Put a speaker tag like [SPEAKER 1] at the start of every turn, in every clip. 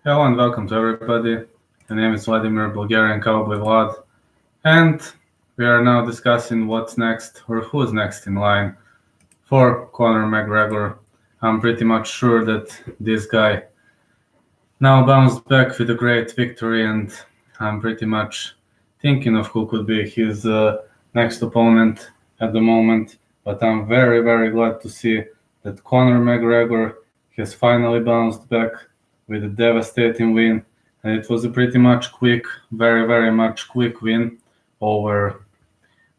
[SPEAKER 1] Hello and welcome to everybody. My name is Vladimir Bulgarian Cowboy Vlad, and we are now discussing what's next or who's next in line for Conor McGregor. I'm pretty much sure that this guy now bounced back with a great victory, and I'm pretty much thinking of who could be his next opponent at the moment. But I'm very, very glad to see that Conor McGregor has finally bounced back with a devastating win, and it was a pretty much quick, very, very much quick win over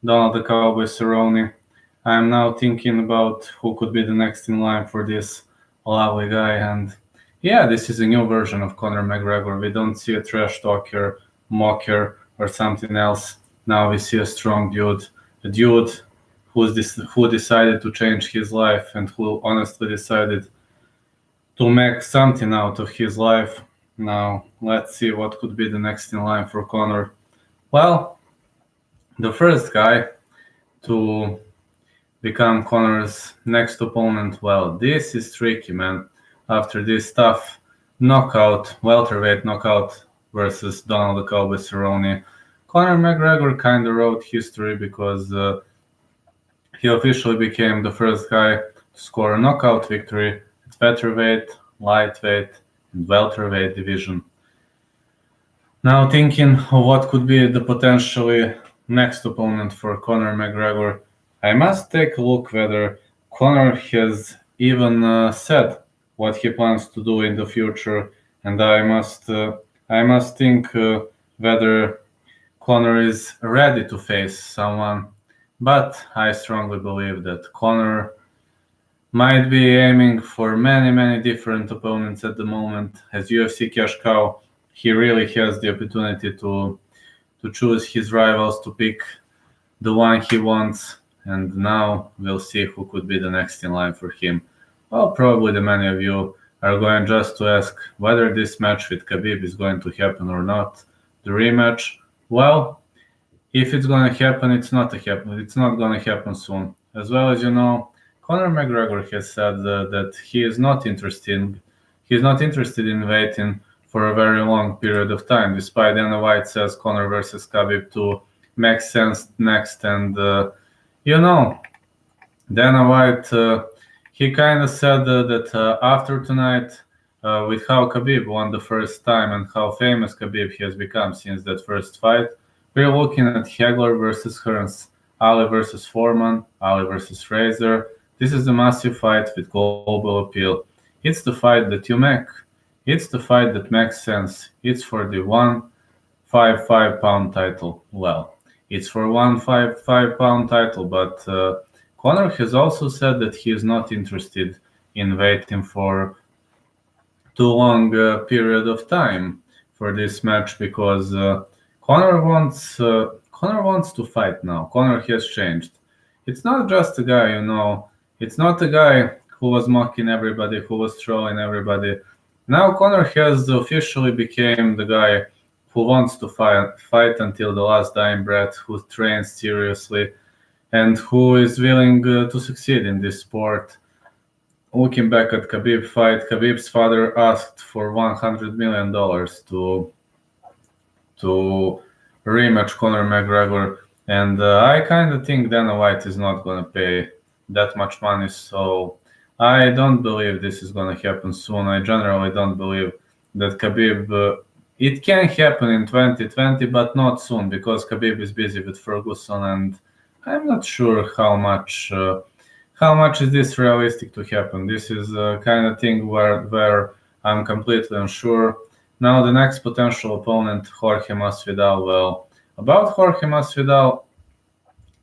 [SPEAKER 1] Donald the Cowboy Cerrone. I'm now thinking about who could be the next in line for this lovely guy, and yeah, this is a new version of Conor McGregor. We don't see a trash talker, mocker, or something else. Now we see a strong dude, a dude who decided to change his life and who honestly decided to make something out of his life. Now, let's see what could be the next in line for Conor. Well, the first guy to become Conor's next opponent, well, this is tricky, man. After this tough knockout, welterweight knockout versus Donald the Cowboy Cerrone, Conor McGregor kind of wrote history because he officially became the first guy to score a knockout victory at featherweight, lightweight, and welterweight division. Now thinking of what could be the potentially next opponent for Conor McGregor, I must take a look whether Conor has even said what he plans to do in the future, and I must think whether Conor is ready to face someone. But I strongly believe that Conor might be aiming for many, many different opponents at the moment. As UFC cash cow, he really has the opportunity to choose his rivals, to pick the one he wants, and now we'll see who could be the next in line for him. Well, probably the many of you are going just to ask whether this match with Khabib is going to happen or not. The rematch, well, if it's going to happen, it's not to happen. It's not going to happen soon. As well as you know, Conor McGregor has said that he is not interested. He's not interested in waiting for a very long period of time. Despite Dana White says Conor versus Khabib to make sense next, and you know, Dana White he kind of said that after tonight, with how Khabib won the first time and how famous Khabib has become since that first fight, we're looking at Hagler versus Hearns, Ali versus Foreman, Ali versus Fraser. This is a massive fight with global appeal. It's the fight that you make. It's the fight that makes sense. It's for the 155-pound title. Well, it's for 155-pound title, but Conor has also said that he is not interested in waiting for too long period of time for this match because Conor wants to fight now. Conor has changed. It's not just a guy, you know. It's not a guy who was mocking everybody, who was trolling everybody. Now Conor has officially became the guy who wants to fight until the last dying breath, who trains seriously, and who is willing to succeed in this sport. Looking back at Khabib fight, Khabib's father asked for $100 million to rematch Conor McGregor, and I kind of think Dana White is not going to pay that much money, so I don't believe this is going to happen soon. I generally don't believe that Khabib. It can happen in 2020, but not soon because Khabib is busy with Ferguson, and I'm not sure how much is this realistic to happen. This is a kind of thing where I'm completely unsure. Now the next potential opponent, Jorge Masvidal. Well, about Jorge Masvidal,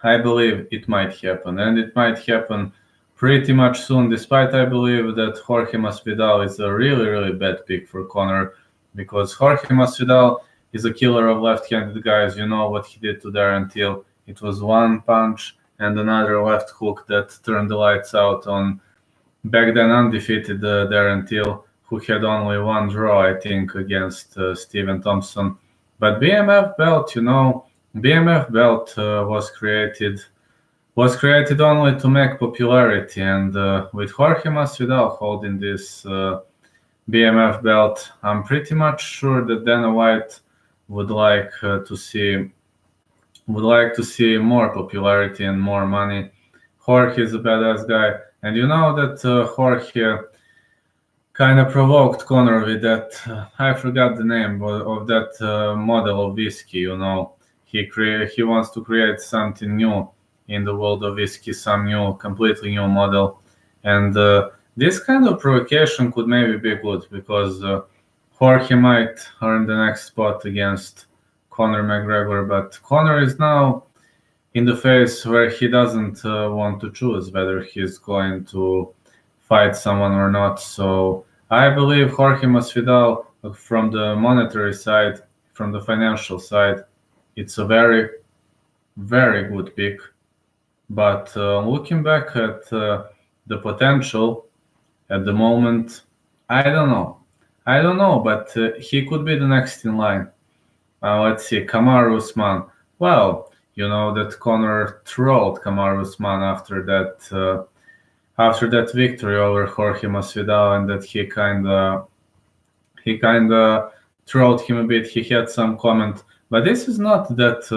[SPEAKER 1] I believe it might happen, and it might happen pretty much soon. Despite I believe that Jorge Masvidal is a really, really bad pick for Conor, because Jorge Masvidal is a killer of left-handed guys. You know what he did to Darren Till. It was one punch and another left hook that turned the lights out on back then undefeated Darren Till, who had only one draw, I think, against Stephen Thompson. But BMF belt, you know, BMF belt was created only to make popularity, and with Jorge Masvidal holding BMF belt. I'm pretty much sure that Dana White would like to see more popularity and more money. Jorge is a badass guy, and you know that Jorge kind of provoked Conor with that. I forgot the name of that model of whiskey. You know, he wants to create something new in the world of whiskey, some new, completely new model, and this kind of provocation could maybe be good because Jorge might earn the next spot against Conor McGregor, but Conor is now in the phase where he doesn't want to choose whether he's going to fight someone or not. So I believe Jorge Masvidal, from the monetary side, from the financial side, it's a very, very good pick. But looking back at the potential at the moment, I don't know. I don't know, but he could be the next in line. Let's see, Kamaru Usman. Well, you know that Conor trolled Kamaru Usman after that victory over Jorge Masvidal, and that he kinda trolled him a bit. He had some comment, but this is not that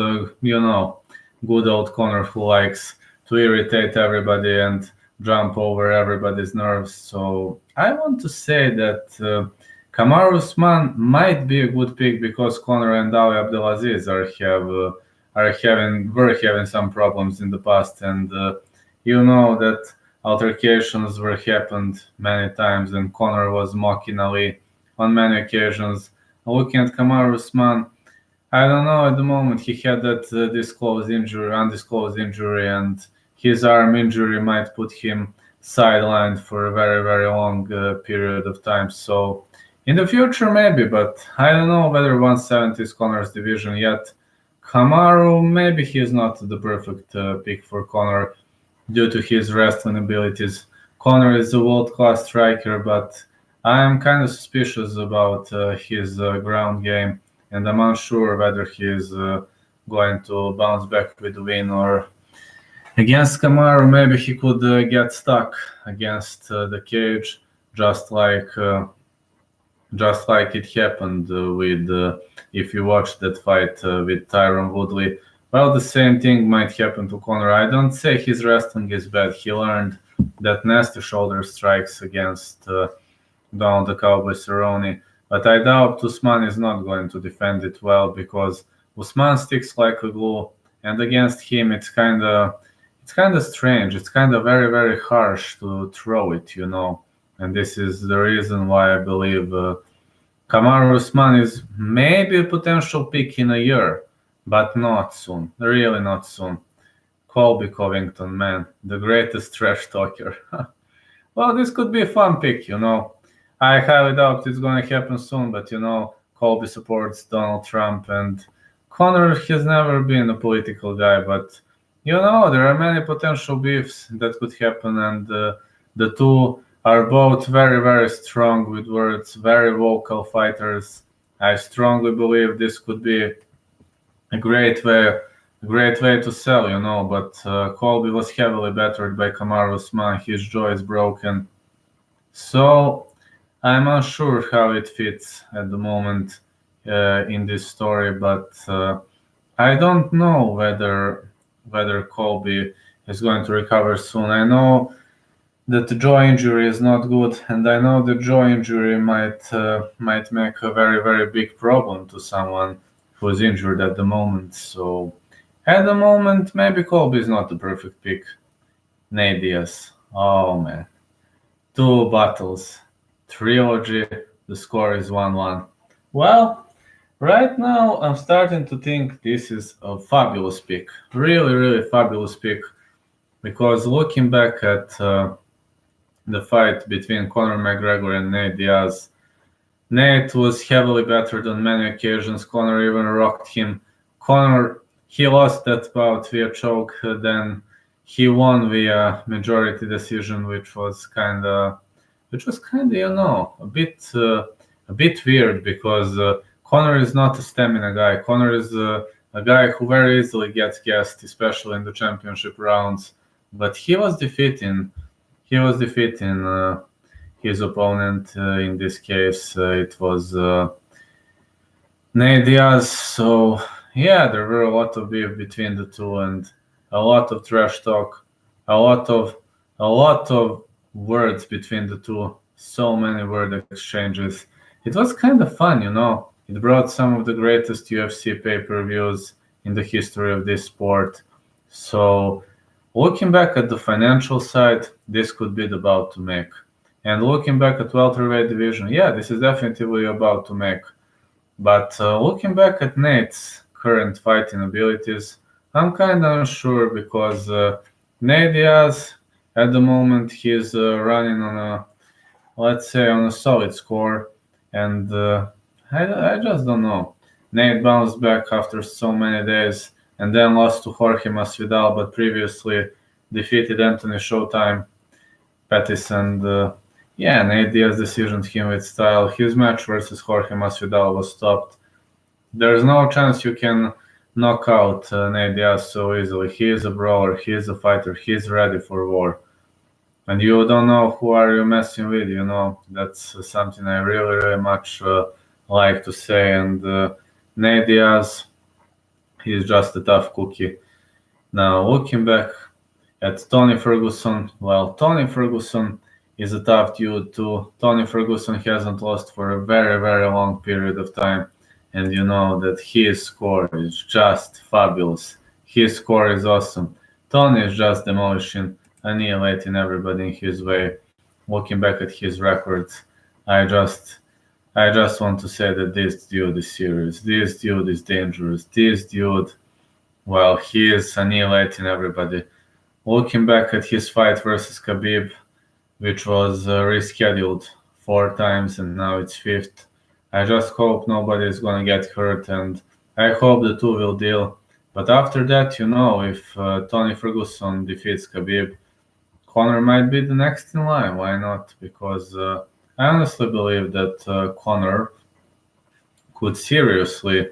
[SPEAKER 1] good old Conor who likes to irritate everybody and jump over everybody's nerves. So I want to say that Kamaru Usman might be a good pick because Conor and Ali Abdelaziz were having some problems in the past, and you know that altercations were happened many times, and Conor was mocking Ali on many occasions. Looking at Kamaru Usman, I don't know at the moment. He had that undisclosed injury, and his arm injury might put him sidelined for a very, very long period of time. So in the future, maybe, but I don't know whether 170 is Conor's division yet. Kamaru, maybe he's not the perfect pick for Conor due to his wrestling abilities. Conor is a world-class striker, but I'm kind of suspicious about his ground game, and I'm unsure whether he is going to bounce back with a win or against Kamaru. Maybe he could get stuck against the cage, just like it happened with if you watch that fight with Tyron Woodley. Well, the same thing might happen to Conor. I don't say his wrestling is bad. He learned that nasty shoulder strikes against Donald the Cowboy Cerrone, but I doubt Usman is not going to defend it well because Usman sticks like a glue, and against him it's kind of strange. It's kind of very, very harsh to throw it, and this is the reason why I believe Kamaru Usman is maybe a potential pick in a year, but not soon. Really not soon. Colby Covington, man, the greatest trash talker. Well, this could be a fun pick. I highly doubt it's going to happen soon, but Colby supports Donald Trump, and Conor has never been a political guy, but there are many potential beefs that could happen, and the two are both very, very strong with words, very vocal fighters. I strongly believe this could be a great way to sell, but Colby was heavily battered by Kamaru Usman. His jaw is broken. So I'm unsure how it fits at the moment in this story, but I don't know whether Colby is going to recover soon. I know that the jaw injury is not good, and I know the jaw injury might make a very, very big problem to someone who is injured at the moment. So at the moment, maybe Colby is not the perfect pick. Nate Diaz. Oh man. 2 battles. Trilogy. The score is 1-1. Well, right now I'm starting to think this is a fabulous pick. Really, really fabulous pick. Because looking back at the fight between Conor McGregor and Nate Diaz, Nate was heavily battered on many occasions. Conor even rocked him. Conor, he lost that bout via choke, then he won via majority decision, which was kind of, a bit weird because Conor is not a stamina guy. Conor is a guy who very easily gets gassed, especially in the championship rounds. But he was defeating his opponent. In this case, it was Nate Diaz. So yeah, there were a lot of beef between the two and a lot of trash talk, a lot of words between the two. So many word exchanges. It was kind of fun, you know. It brought some of the greatest UFC pay-per-views in the history of this sport. So looking back at the financial side, this could be the bout to make. And looking back at welterweight division, yeah, this is definitely about to make. But looking back at Nate's current fighting abilities, I'm kind of unsure because Nate Diaz, at the moment, he's running on a, let's say, on a solid score, and I just don't know. Nate bounced back after so many days and then lost to Jorge Masvidal, but previously defeated Anthony Showtime Pettis, and yeah, Nate Diaz decisioned him with style. His match versus Jorge Masvidal was stopped. There's no chance you can knock out Nate Diaz so easily. He is a brawler, he is a fighter, he's ready for war. And you don't know who are you messing with, you know. That's something I really, really much like to say. And Nate Diaz, he's just a tough cookie. Now, looking back at Tony Ferguson, well, Tony Ferguson is a tough dude too. Tony Ferguson hasn't lost for a very, very long period of time. And you know that his score is just fabulous. His score is awesome. Tony is just demolishing, annihilating everybody in his way. Looking back at his records, I just I just want to say that this dude is serious. This dude is dangerous. This dude, well, he is annihilating everybody. Looking back at his fight versus Khabib, which was rescheduled 4 times and now it's fifth. I just hope nobody is gonna get hurt, and I hope the two will deal. But after that, you know, if Tony Ferguson defeats Khabib, Conor might be the next in line. Why not? Because I honestly believe that Conor could seriously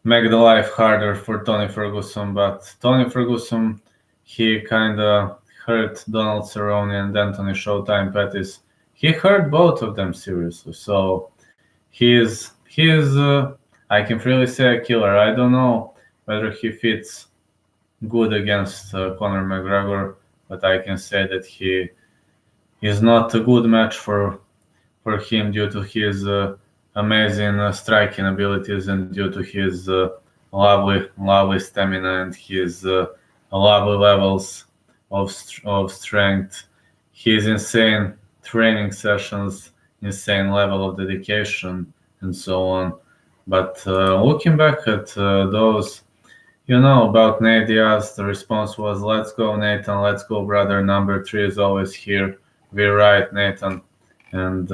[SPEAKER 1] make the life harder for Tony Ferguson. But Tony Ferguson, he kind of hurt Donald Cerrone and Anthony Showtime Pettis. He hurt both of them seriously. So he is I can freely say a killer. I don't know whether he fits good against Conor McGregor, but I can say that he is not a good match for him due to his amazing striking abilities and due to his lovely stamina and his lovely levels of strength. His insane training sessions, insane level of dedication, and so on. But looking back at those, you know, about Nate Diaz, the response was, "Let's go, Nathan. Let's go, brother. Number 3 is always here. We're right, Nathan." And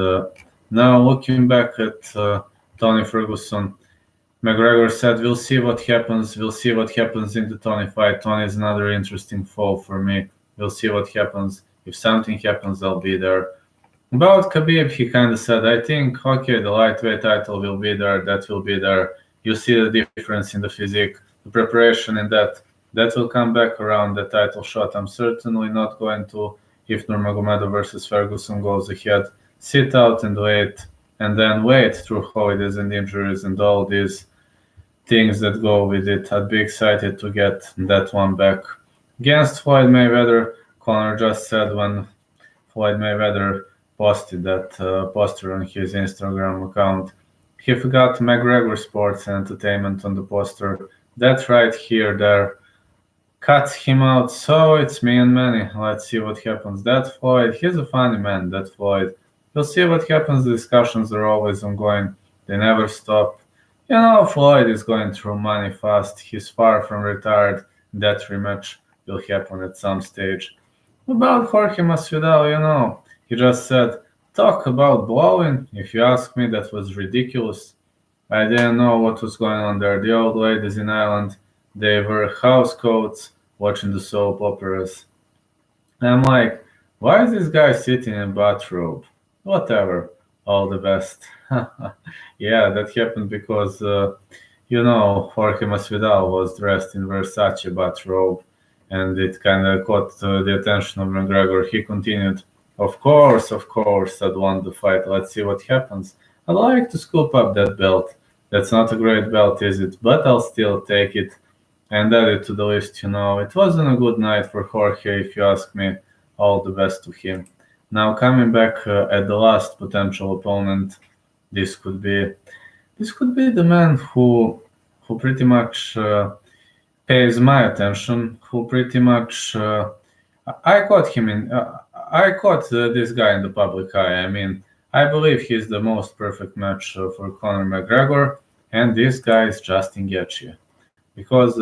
[SPEAKER 1] now looking back at Tony Ferguson, McGregor said, "We'll see what happens. We'll see what happens in the Tony fight. Tony is another interesting foe for me. We'll see what happens. If something happens, I'll be there." About Khabib, he kind of said, "I think, okay, the lightweight title will be there. That will be there. You see the difference in the physique, the preparation in that. That will come back around the title shot. I'm certainly not going to, if Nurmagomedov versus Ferguson goes ahead, sit out and then wait through holidays and injuries and all these things that go with it. I'd be excited to get that one back." Against Floyd Mayweather, Conor just said when Floyd Mayweather posted that poster on his Instagram account, he forgot McGregor Sports and Entertainment on the poster. That right here, there, cuts him out. So it's me and Manny. Let's see what happens. That Floyd, he's a funny man, that Floyd. We'll see what happens. The discussions are always ongoing. They never stop. You know, Floyd is going through money fast. He's far from retired. That rematch will happen at some stage. About Jorge Masvidal, you know, he just said, "Talk about blowing. If you ask me, that was ridiculous. I didn't know what was going on there. The old ladies in Ireland, they were housecoats watching the soap operas." And I'm like, why is this guy sitting in bathrobe? Whatever. All the best. Yeah, that happened because, you know, Jorge Masvidal was dressed in Versace bathrobe, and it kind of caught the attention of McGregor. He continued Of course, I'd want the fight. Let's see what happens. I'd like to scoop up that belt. That's not a great belt, is it? But I'll still take it and add it to the list. It wasn't a good night for Jorge, if you ask me. All the best to him. Now, coming back at the last potential opponent, this could be this could be the man who pretty much pays my attention, who pretty much I caught him in. I caught this guy in the public eye. I mean, I believe he's the most perfect match for Conor McGregor, and this guy is Justin Gaethje. Because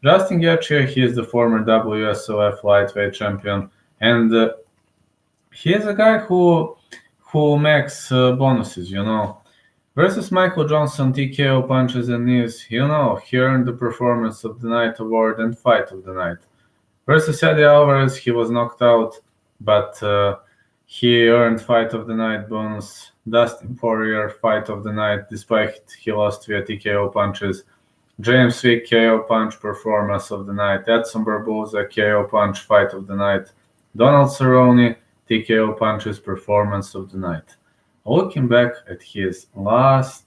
[SPEAKER 1] Justin Gaethje, he is the former WSOF lightweight champion, and he is a guy who makes bonuses. Versus Michael Johnson, TKO punches and knees. He earned the Performance of the Night award and Fight of the Night. Versus Eddie Alvarez, he was knocked out, but he earned Fight of the Night bonus. Dustin Poirier, Fight of the Night, despite he lost via TKO punches. James Vick, KO punch, Performance of the Night. Edson Barboza, KO punch, Fight of the Night. Donald Cerrone, TKO punches, Performance of the Night. Looking back at his last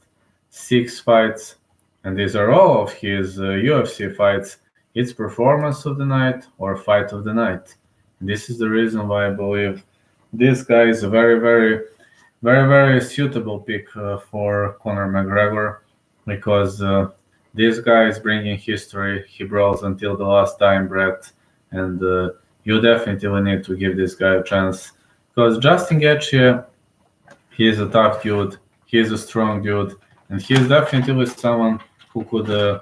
[SPEAKER 1] 6 fights, and these are all of his UFC fights, it's Performance of the Night or Fight of the Night. And this is the reason why I believe this guy is a very, very, very, very suitable pick for Conor McGregor, because this guy is bringing history. He brawls until the last dying breath, and you definitely need to give this guy a chance, because Justin Gaethje, he is a tough dude, he is a strong dude, and he is definitely someone who could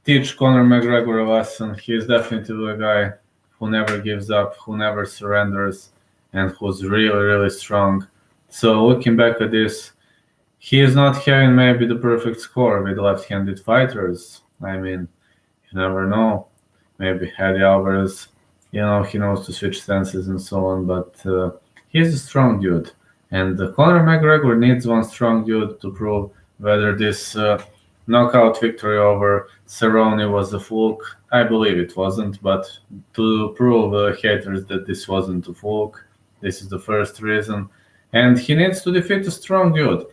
[SPEAKER 1] teach Conor McGregor a lesson. He is definitely a guy who never gives up, who never surrenders, and who's really, really strong. So looking back at this, he is not having maybe the perfect score with left-handed fighters. I mean, you never know. Maybe Eddie Alvarez, he knows to switch stances and so on, but he's a strong dude. And Conor McGregor needs one strong dude to prove whether this knockout victory over Cerrone was a fluke. I believe it wasn't, but to prove haters that this wasn't a fluke, this is the first reason. And he needs to defeat a strong dude.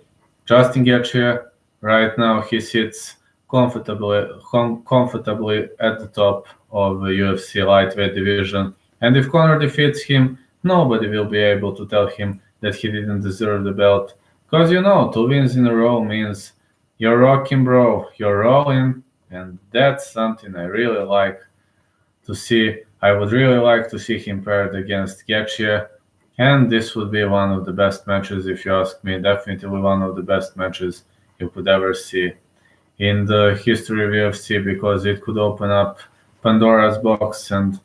[SPEAKER 1] Justin Gaethje, right now, he sits comfortably at the top of the UFC lightweight division. And if Conor defeats him, nobody will be able to tell him that he didn't deserve the belt. Because 2 wins in a row means you're rocking, bro. You're rolling. And that's something I really like to see. I would really like to see him paired against Gaethje. And this would be one of the best matches, if you ask me. Definitely one of the best matches you could ever see in the history of UFC, because it could open up Pandora's box, and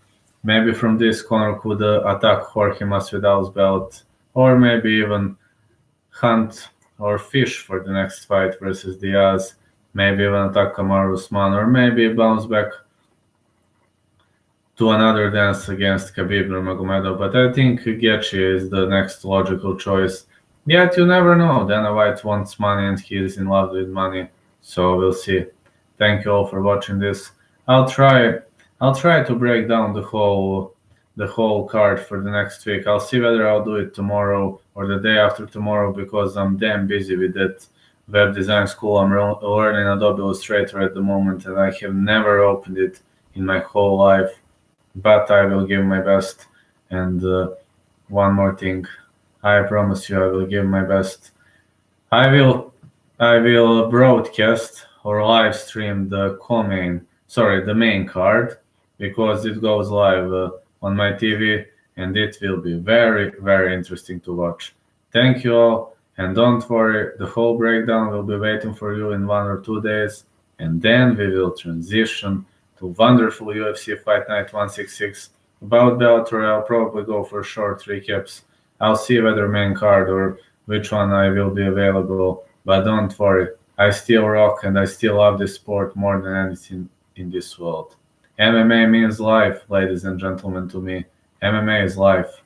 [SPEAKER 1] maybe from this Conor could attack Jorge Masvidal's belt, or maybe even hunt or fish for the next fight versus Diaz, maybe even attack Kamaru Usman, or maybe bounce back to another dance against Khabib Nurmagomedov. But I think Gaethje is the next logical choice. Yet you never know. Dana White wants money and he is in love with money. So we'll see. Thank you all for watching this. I'll try to break down the whole card for the next week. I'll see whether I'll do it tomorrow or the day after tomorrow, because I'm damn busy with that web design school. I'm learning Adobe Illustrator at the moment, and I have never opened it in my whole life. But I will give my best. And one more thing, I promise you, I will give my best. I will broadcast or live stream the main card, because it goes live on my TV, and it will be very, very interesting to watch. Thank you all, and don't worry, the whole breakdown will be waiting for you in 1 or 2 days, and then we will transition to wonderful UFC Fight Night 166. About Bellator, I'll probably go for short recaps. I'll see whether main card or which one I will be available, but don't worry, I still rock and I still love this sport more than anything in this world. MMA means life, ladies and gentlemen, to me. MMA is life.